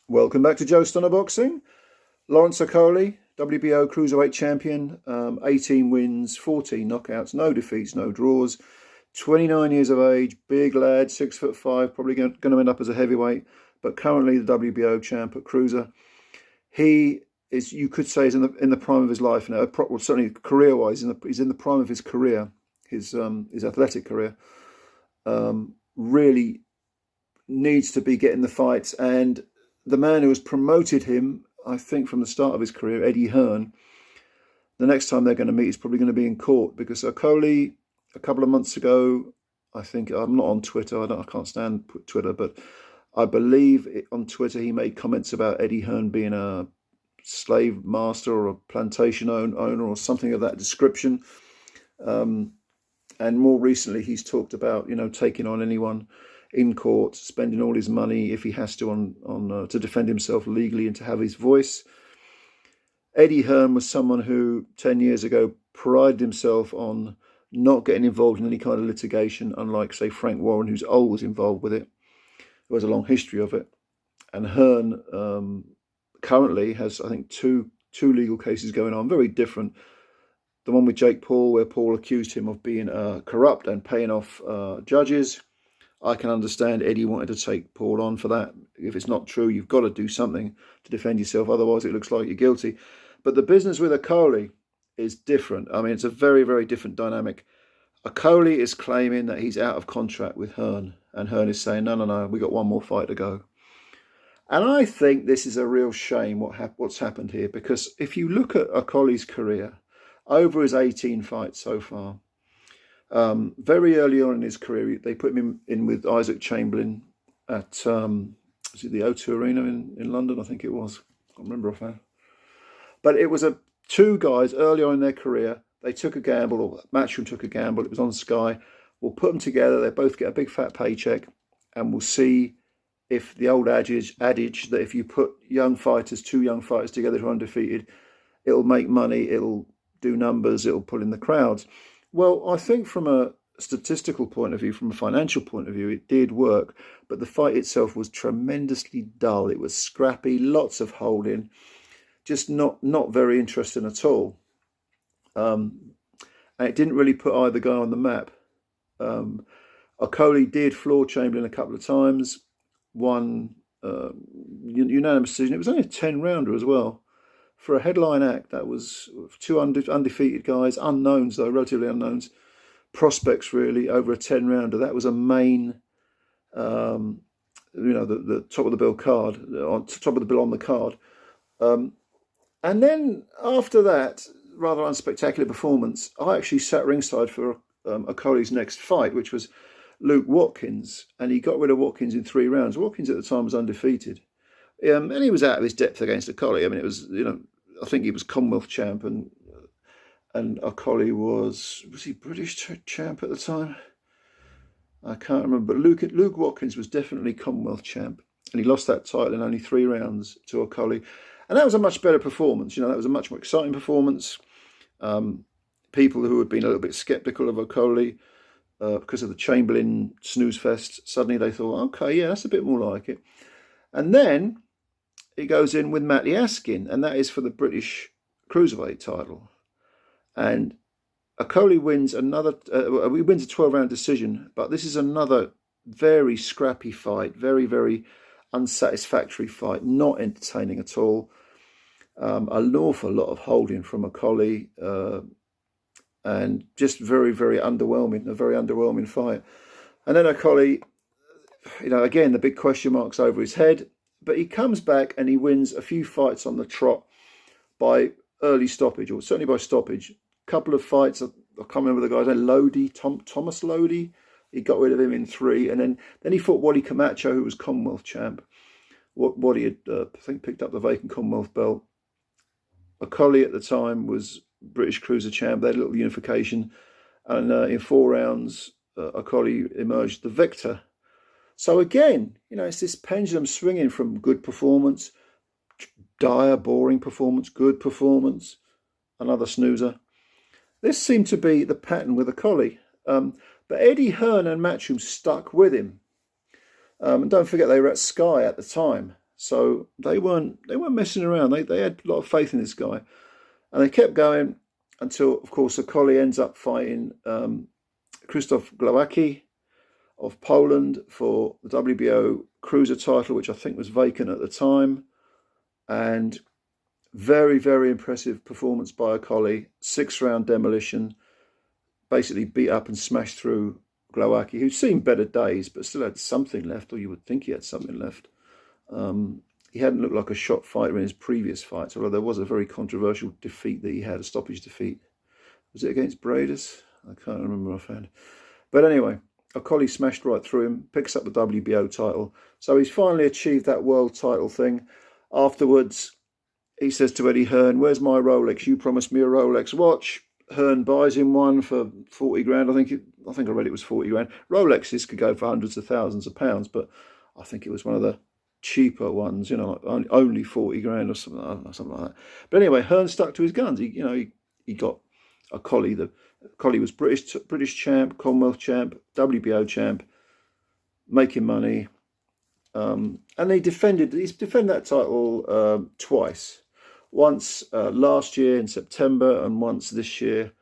Welcome back to Joe Stunner Boxing. Lawrence Okolie, WBO Cruiserweight Champion, 18 wins, 14 knockouts, no defeats, no draws. 29 years of age, big lad, 6'5", probably going to end up as a heavyweight, but currently the WBO champ at cruiser. He is, you could say, is in the prime of his life now. Well, certainly career-wise, he's in the prime of his career, his athletic career. Really needs to be getting the fights, and the man who has promoted him, I think, from the start of his career, EDDIE HEARN, the next time they're going to meet is probably going to be in court, because Okolie, a couple of months ago, I think, I'm not on Twitter, I can't stand Twitter, but I believe on Twitter he made comments about EDDIE HEARN being a slave master or a plantation owner or something of that description. And more recently, he's talked about, taking on anyone in court, spending all his money if he has to to defend himself legally and to have his voice. EDDIE HEARN was someone who 10 years ago prided himself on not getting involved in any kind of litigation, unlike, say, Frank Warren, who's always involved with it, who has a long history of it. And Hearn currently has, I think, two legal cases going on, very different. The one with Jake Paul, where Paul accused him of being corrupt and paying off judges. I can understand Eddie wanted to take Paul on for that. If it's not true, you've got to do something to defend yourself. Otherwise, it looks like you're guilty. But the business with Okolie is different. I mean, it's a very, very different dynamic. Okolie is claiming that he's out of contract with Hearn, and Hearn is saying, no, we got one more fight to go. And I think this is a real shame what's happened here, because if you look at Okolie's career, over his 18 fights so far, very early on in his career, they put him in with Isaac Chamberlain at was it the O2 Arena in London? I think it was. I can't remember offhand. But it was two guys early on in their career. They took a gamble, or Matchroom took a gamble. It was on Sky. We'll put them together. They both get a big fat paycheck, and we'll see if the old adage that if you put two young fighters together who are undefeated, it'll make money, it'll do numbers, it'll pull in the crowds. Well, I think from a statistical point of view, from a financial point of view, it did work. But the fight itself was tremendously dull. It was scrappy, lots of holding, just not very interesting at all. And it didn't really put either guy on the map. Okolie did floor Chamberlain a couple of times, won unanimous decision. It was only a 10-rounder as well. For a headline act, that was two undefeated guys, unknowns though, relatively unknowns, prospects really, over a 10-rounder. That was a main, the top of the bill card, top of the bill on the card. And then after that rather unspectacular performance, I actually sat ringside for Okolie's next fight, which was Luke Watkins, and he got rid of Watkins in 3 rounds. Watkins at the time was undefeated. And he was out of his depth against Okolie. I mean, it was, I think he was Commonwealth champ, and Okolie was he British champ at the time? I can't remember. But Luke Watkins was definitely Commonwealth champ, and he lost that title in only 3 rounds to Okolie. And that was a much better performance. That was a much more exciting performance. People who had been a little bit sceptical of Okolie because of the Chamberlain snooze fest, suddenly they thought, okay, yeah, that's a bit more like it. And then he goes in with Matty Askin, and that is for the British Cruiserweight title. And Okolie wins he wins a 12-round decision, but this is another very scrappy fight, very, very unsatisfactory fight, not entertaining at all. An awful lot of holding from Okolie, and just very, very underwhelming, a very underwhelming fight. And then Okolie, again, the big question marks over his head, but he comes back and he wins a few fights on the trot by early stoppage, or certainly by stoppage. A couple of fights, I can't remember the guy's name, Lodi, Thomas Lodi. He got rid of him in 3, and then he fought Wally Camacho, who was Commonwealth champ. Wally had, I think, picked up the vacant Commonwealth belt. Okolie at the time was British Cruiser champ. They had a little unification, and in 4 rounds, Okolie emerged the victor. So again, it's this pendulum swinging from good performance, dire, boring performance, good performance, another snoozer. This seemed to be the pattern with Okolie. But EDDIE Hearn and Matchroom stuck with him. And don't forget, they were at Sky at the time. So they weren't messing around. They had a lot of faith in this guy, and they kept going until, of course, Okolie ends up fighting Krzysztof Glowacki of Poland for the WBO cruiser title, which I think was vacant at the time. And very, very impressive performance by Okolie. 6-round demolition, basically beat up and smashed through Glowacki, who'd seen better days, but still had something left, or you would think he had something left. He hadn't looked like a shot fighter in his previous fights, although there was a very controversial defeat that he had, a stoppage defeat. Was it against Bradis? I can't remember offhand. But anyway, Okolie smashed right through him, picks up the WBO title. So he's finally achieved that world title thing. Afterwards, he says to Eddie Hearn, "Where's my Rolex? You promised me a Rolex watch." Hearn buys him one for 40 grand. I think I read it was 40 grand. Rolexes could go for hundreds of thousands of pounds, but I think it was one of the cheaper ones, you know, like only 40 grand or something like that. But anyway, Hearn stuck to his guns. He got Okolie. Okolie was British champ, Commonwealth champ, WBO champ, making money. And he's defended that title twice. Once last year in September and once this year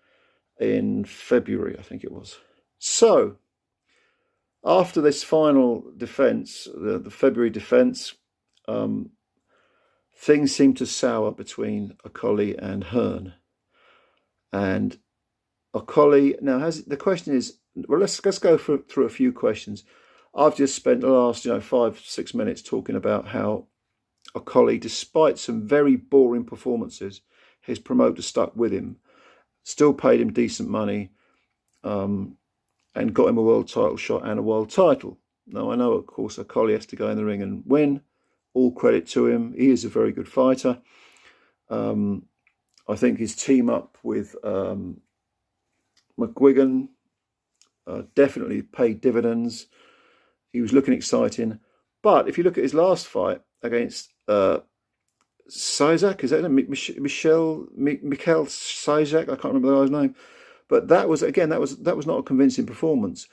in February, I think it was. So, after this final defence, the February defence, things seem to sour between Okolie and Hearn. And Okolie, now the question is, well, let's go through a few questions. I've just spent the last 5-6 minutes talking about how Okolie, despite some very boring performances, his promoter stuck with him, still paid him decent money, and got him a world title shot and a world title. Now, I know, of course, Okolie has to go in the ring and win. All credit to him. He is a very good fighter. I think his team up with McGuigan definitely paid dividends. He was looking exciting. But if you look at his last fight against Sizak, is that Mikhail Sizak? I can't remember the guy's name. But that was not a convincing performance.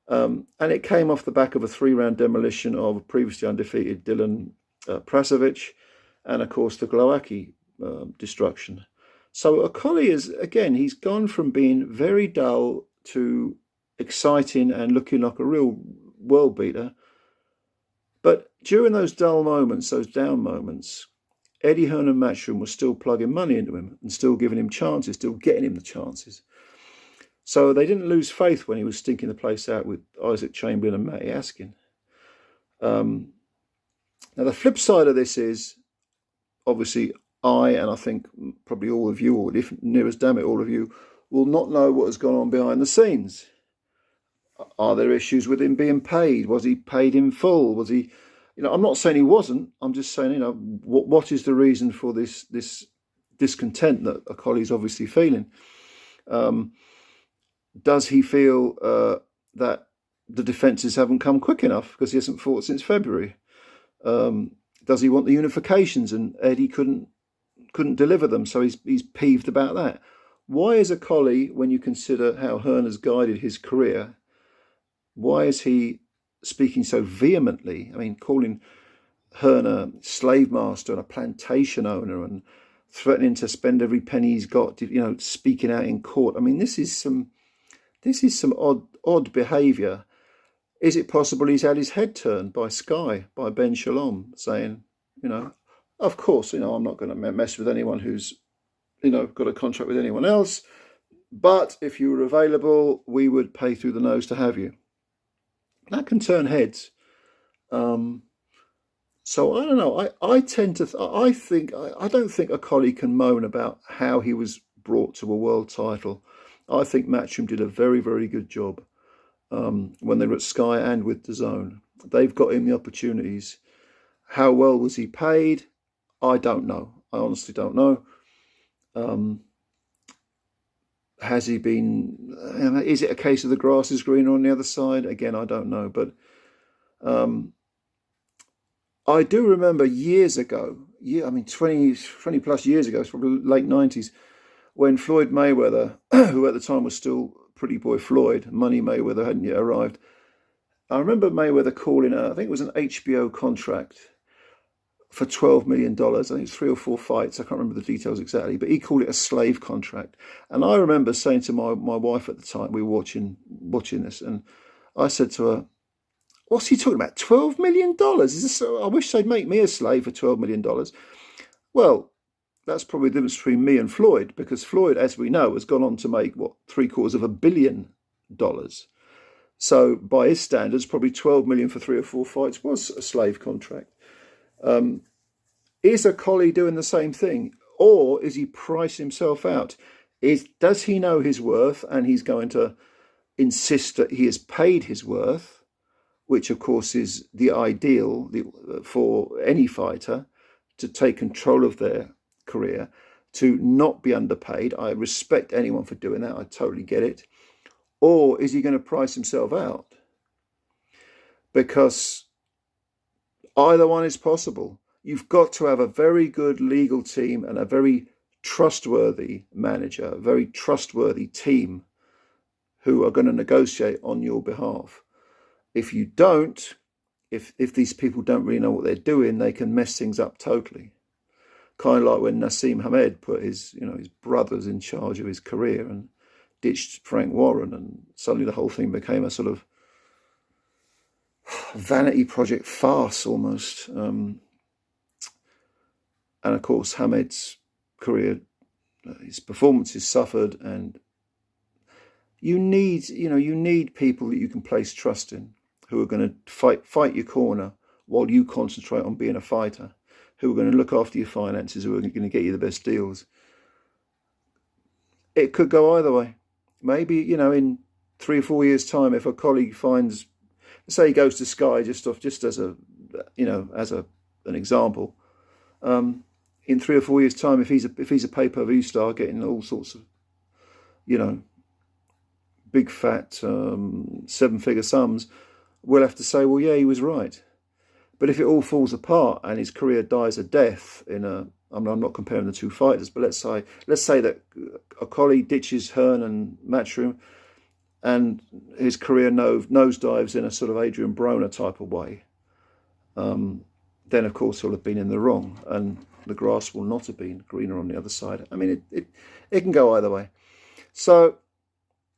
And it came off the back of a 3-round demolition of a previously undefeated Dylan Prasovic, and of course the Glowacki destruction. So Okolie he's gone from being very dull to exciting and looking like a real world beater. But during those dull moments, those down moments, EDDIE Hearn and Matchroom was still plugging money into him and still giving him chances, still getting him the chances. So they didn't lose faith when he was stinking the place out with Isaac Chamberlain and Matty Askin. Now, the flip side of this is, obviously, and I think probably all of you, or if near as damn it all of you, will not know what has gone on behind the scenes. Are there issues with him being paid? Was he paid in full? Was he, I'm not saying he wasn't. I'm just saying, what is the reason for this discontent that Okolie's obviously feeling? Does he feel that the defences haven't come quick enough because he hasn't fought since February? Does he want the unifications and Eddie couldn't deliver them, so he's peeved about that? Why is Okolie, when you consider how Hearn has guided his career, why is he speaking so vehemently? I mean, calling Hearn a slave master and a plantation owner and threatening to spend every penny he's got, speaking out in court. I mean, this is some odd behaviour. Is it possible he's had his head turned by Sky, by Ben Shalom, saying, of course, I'm not going to mess with anyone who's, got a contract with anyone else, but if you were available, we would pay through the nose to have you. That can turn heads. So I don't know. I don't think Okolie can moan about how he was brought to a world title. I think Matchroom did a very, very good job when they were at Sky and with DAZN. They've got him the opportunities. How well was he paid? I don't know. I honestly don't know. Has he been? Is it a case of the grass is greener on the other side? Again, I don't know. But I do remember years ago, 20 plus years ago, it's probably late 90s, when Floyd Mayweather, who at the time was still Pretty Boy Floyd, Money Mayweather hadn't yet arrived. I remember Mayweather calling I think it was an HBO contract, for $12 million. I think it's 3 or 4 fights. I can't remember the details exactly, but he called it a slave contract. And I remember saying to my wife at the time, we were watching this, and I said to her, what's he talking about? $12 million? Is this, I wish they'd make me a slave for $12 million. Well, that's probably the difference between me and Floyd, because Floyd, as we know, has gone on to make, what, $750 million. So by his standards, probably 12 million for 3 or 4 fights was a slave contract. Is Okolie doing the same thing, or is he pricing himself out? Does he know his worth, and he's going to insist that he has paid his worth, which of course is the ideal for any fighter, to take control of their career, to not be underpaid? I respect anyone for doing that. I totally get it. Or is he going to price himself out? Because either one is possible. You've got to have a very good legal team and a very trustworthy manager, a very trustworthy team who are going to negotiate on your behalf. If you don't, if these people don't really know what they're doing, they can mess things up totally. Kind of like when Nassim Hamed put his brothers in charge of his career and ditched Frank Warren, and suddenly the whole thing became a sort of vanity project farce almost. And of course, Hamed's career, his performances suffered, and you need people that you can place trust in, who are going to fight your corner while you concentrate on being a fighter, who are going to look after your finances, who are going to get you the best deals. It could go either way. Maybe, in 3 or 4 years' time, if a colleague finds, say he goes to Sky just as an example, in 3 or 4 years' time, if he's a pay-per-view star getting all sorts of, big fat 7-figure sums, we'll have to say, well, yeah, he was right. But if it all falls apart and his career dies a death I'm not comparing the two fighters, but let's say that Okolie ditches Hearn and Matchroom, and his career nosedives in a sort of Adrian Broner type of way. Then of course he'll have been in the wrong, and the grass will not have been greener on the other side. I mean, it can go either way. So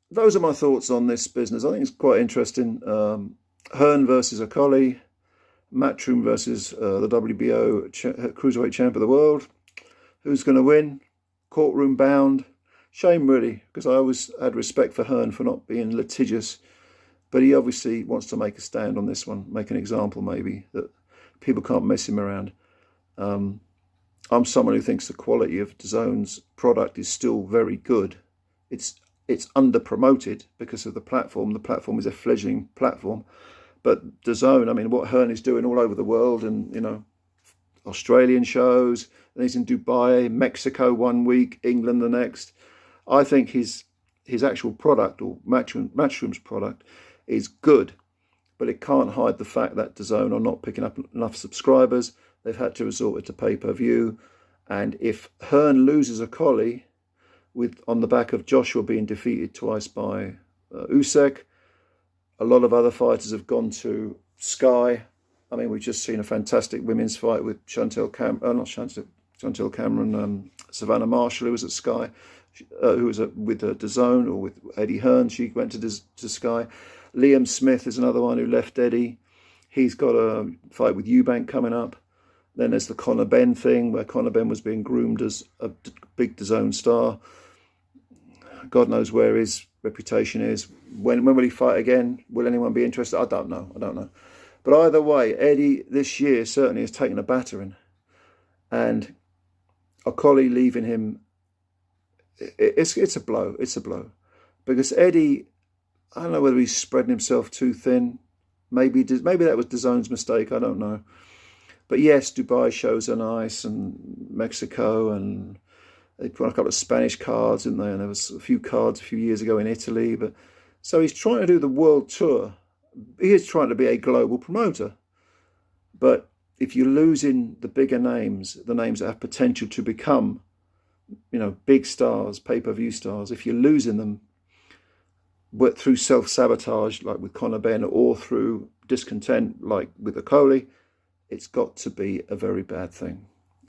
those are my thoughts on this business. I think it's quite interesting. Hearn versus Okolie, Matchroom versus the WBO Cruiserweight Champ of the World. Who's going to win? Courtroom bound. Shame, really, because I always had respect for Hearn for not being litigious. But he obviously wants to make a stand on this one, make an example maybe, that people can't mess him around. I'm someone who thinks the quality of DAZN's product is still very good. It's under-promoted because of the platform. The platform is a fledgling platform. But DAZN, I mean, what Hearn is doing all over the world, and, Australian shows, and he's in Dubai, Mexico 1 week, England the next. I think his actual product, or Matchroom's product, is good, but it can't hide the fact that DAZN are not picking up enough subscribers. They've had to resort to pay-per-view. And if Hearn loses Okolie, on the back of Joshua being defeated twice by Usyk, a lot of other fighters have gone to Sky. I mean, we've just seen a fantastic women's fight with Chantel Cameron, Savannah Marshall, who was at Sky, who was with DAZN, or with EDDIE HEARN. She went to Sky. Liam Smith is another one who left Eddie. He's got a fight with Eubank coming up. Then there's the Conor Benn thing, where Conor Benn was being groomed as a big DAZN star. God knows where his reputation is. When will he fight again? Will anyone be interested? I don't know. But either way, Eddie this year certainly has taken a battering. And Okolie leaving him, it's a blow. It's a blow. Because Eddie, I don't know whether he's spreading himself too thin. Maybe that was DAZN's mistake. I don't know. But yes, Dubai shows are nice, and Mexico, and they put on a couple of Spanish cards, didn't they? And there was a few cards a few years ago in Italy. But so he's trying to do the world tour. He is trying to be a global promoter. But if you're losing the bigger names, the names that have potential to become, big stars, pay-per-view stars, if you're losing them through self-sabotage, like with Conor Benn, or through discontent, like with Okolie, it's got to be a very bad thing.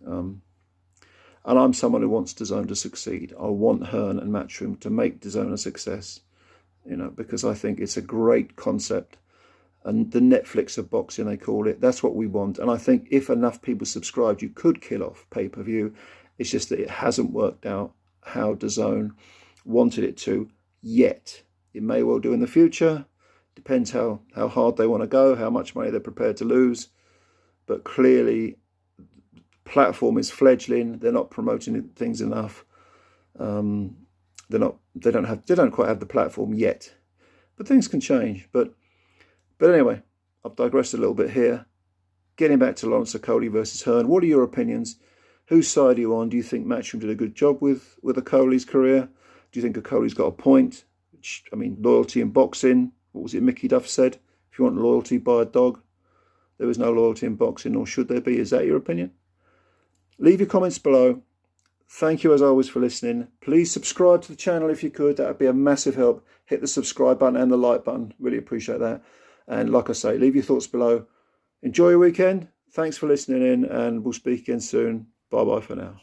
And I'm someone who wants DAZN to succeed. I want Hearn and Matchroom to make DAZN a success, you know, because I think it's a great concept. And the Netflix of boxing, they call it. That's what we want. And I think if enough people subscribed, you could kill off pay-per-view. It's just that it hasn't worked out how DAZN wanted it to yet. It may well do in the future. Depends how hard they want to go, how much money they're prepared to lose. But clearly, the platform is fledgling. They're not promoting things enough. They don't quite have the platform yet. But things can change. But anyway, I've digressed a little bit here. Getting back to Lawrence Okolie versus Hearn, what are your opinions? Whose side are you on? Do you think Matchroom did a good job with Okolie's career? Do you think Okolie's got a point? I mean, loyalty in boxing. What was it Mickey Duff said? If you want loyalty, buy a dog. There is no loyalty in boxing, nor should there be. Is that your opinion? Leave your comments below. Thank you as always for listening. Please subscribe to the channel if you could. That would be a massive help. Hit the subscribe button and the like button. Really appreciate that. And like I say, leave your thoughts below. Enjoy your weekend. Thanks for listening in, and we'll speak again soon. Bye-bye for now.